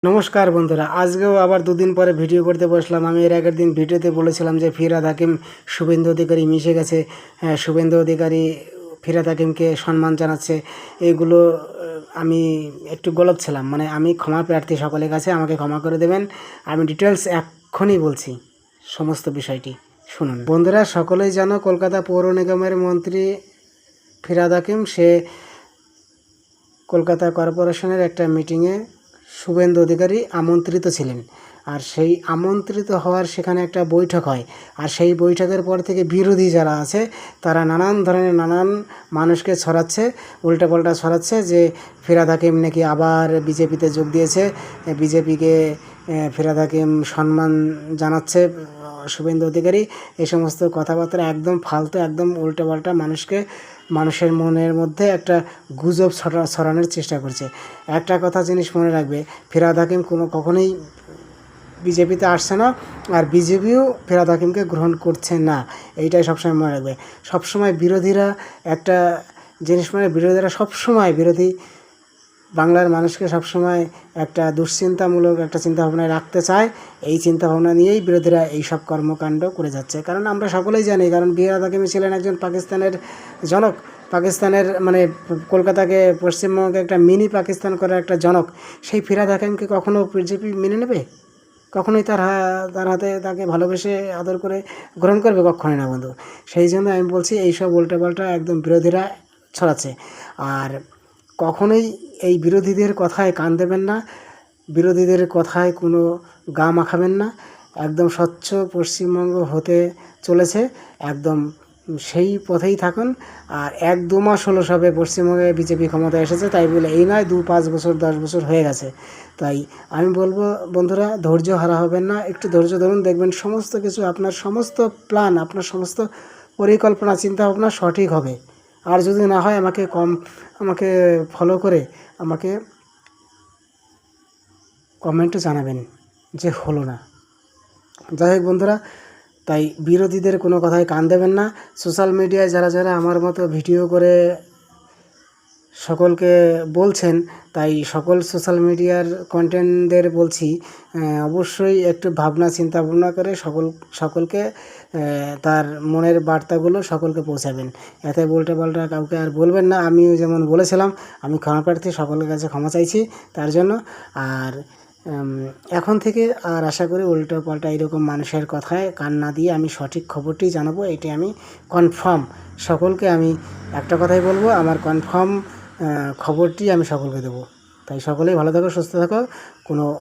নমস্কার বন্ধুরা, আজকেও আবার দুদিন পরে ভিডিও করতে বসলাম। আমি এর আগের দিন ভিডিওতে বলেছিলাম যে ফিরহাদ হাকিম শুভেন্দু অধিকারী মিশে গেছে। শুভেন্দু অধিকারী ফিরহাদ হাকিমকে সম্মান জানাচ্ছে। এইগুলো আমি একটু গলদ ছিলাম, মানে আমি ক্ষমা প্রার্থী সকলের কাছে, আমাকে ক্ষমা করে দেবেন। আমি ডিটেলস এক্ষুনি বলছি সমস্ত বিষয়টি শুনুন। বন্ধুরা, সকলেই জানো কলকাতা পৌর নিগমের মন্ত্রী ফিরহাদ হাকিম সে কলকাতা কর্পোরেশনের একটা মিটিংয়ে শুভেন্দু অধিকারী আমন্ত্রিত ছিলেন। আর সেই আমন্ত্রিত হওয়ার সেখানে একটা বৈঠক হয়। আর সেই বৈঠকের পর থেকে বিরোধী যারা আছে তারা নানান ধরনের নানান মানুষকে ছড়াচ্ছে, উল্টাপাল্টা ছড়াচ্ছে যে ফিরহাদ হাকিম নাকি আবার বিজেপিতে যোগ দিয়েছে, বিজেপিকে ফিরহাদ হাকিম সম্মান জানাচ্ছে শুভেন্দু অধিকারী। এই সমস্ত কথাবার্তা একদম ফালতু, একদম উল্টোপাল্টা মানুষের মনের মধ্যে একটা গুজব ছড়ানোর চেষ্টা করছে। একটা কথা জিনিস মনে রাখবে, ফিরহাদ হাকিম কখনোই বিজেপিতে আসছে না, আর বিজেপিও ফিরহাদ হাকিমকে গ্রহণ করছে না। এইটাই সবসময় মনে রাখবে। সবসময় বিরোধীরা একটা জিনিস, মানে বিরোধীরা সবসময় বাংলার মানুষকে সবসময় একটা দুশ্চিন্তামূলক একটা চিন্তাভাবনায় রাখতে চায়। এই চিন্তাভাবনা নিয়েই বিরোধীরা এইসব কর্মকাণ্ড করে যাচ্ছে। কারণ আমরা সকলেই জানি, কারণ ফিরহাদ হাকিম ছিলেন একজন পাকিস্তানের জনক, পাকিস্তানের মানে কলকাতাকে পশ্চিমবঙ্গকে একটা মিনি পাকিস্তান করার একটা জনক। সেই ফিরহাদ হাকিমকে কখনো বিজেপি মেনে নেবে? কখনোই তার হাতে তাকে ভালোবেসে আদর করে গ্রহণ করবে? কখনোই না বন্ধু। সেই জন্য আমি বলছি এইসব উল্টোপাল্টা একদম বিরোধীরা ছড়াচ্ছে। আর কখনোই এই বিরোধীদের কথায় কান দেবেন না, বিরোধীদের কথায় কোনো গা মাখাবেন না। একদম স্বচ্ছ পশ্চিমবঙ্গ হতে চলেছে, একদম সেই পথেই থাকুন। আর 1-2 মাস হলো সবে পশ্চিমবঙ্গে বিজেপি ক্ষমতায় এসেছে, তাই বলে এই নয় 2-5 বছর 10 বছর হয়ে গেছে। তাই আমি বলবো বন্ধুরা, ধৈর্য হারা হবেন না, একটু ধৈর্য ধরুন, দেখবেন সমস্ত কিছু, আপনার সমস্ত প্ল্যান, আপনার সমস্ত পরিকল্পনা চিন্তাভাবনা সঠিক হবে। আর যদি না হয় আমাকে ফলো করে আমাকে কমেন্টে জানাবেন যে হলো না। যাই হোক বন্ধুরা, তাই বিরোধীদের কোনো কথায় কান দেবেন না। সোশ্যাল মিডিয়ায় যারা আমার মতো ভিডিও করে সকলকে বলছেন, তাই সকল সোশ্যাল মিডিয়ার কন্টেন্টদের বলছি, অবশ্যই একটু চিন্তা ভাবনা করে সকলকে তার মনের বার্তাগুলো সকলকে পৌঁছাবেন। এতে উল্টোপাল্টা কাউকে আর বলবেন না। আমিও যেমন বলেছিলাম, আমি ক্ষমা প্রার্থী, সকলের কাছে ক্ষমা চাইছি তার জন্য। আর এখন থেকে আর আশা করি উল্টোপাল্টা এরকম মানুষের কথায় কান না দিয়ে আমি সঠিক খবরটি জানাবো, এটি আমি কনফার্ম। সকলকে আমি একটা কথাই বলবো, আমার কনফার্ম খবরটি আমি সকলকে দেবো। তাই সকলেই ভালো থাকো, সুস্থ থাকো। কোনো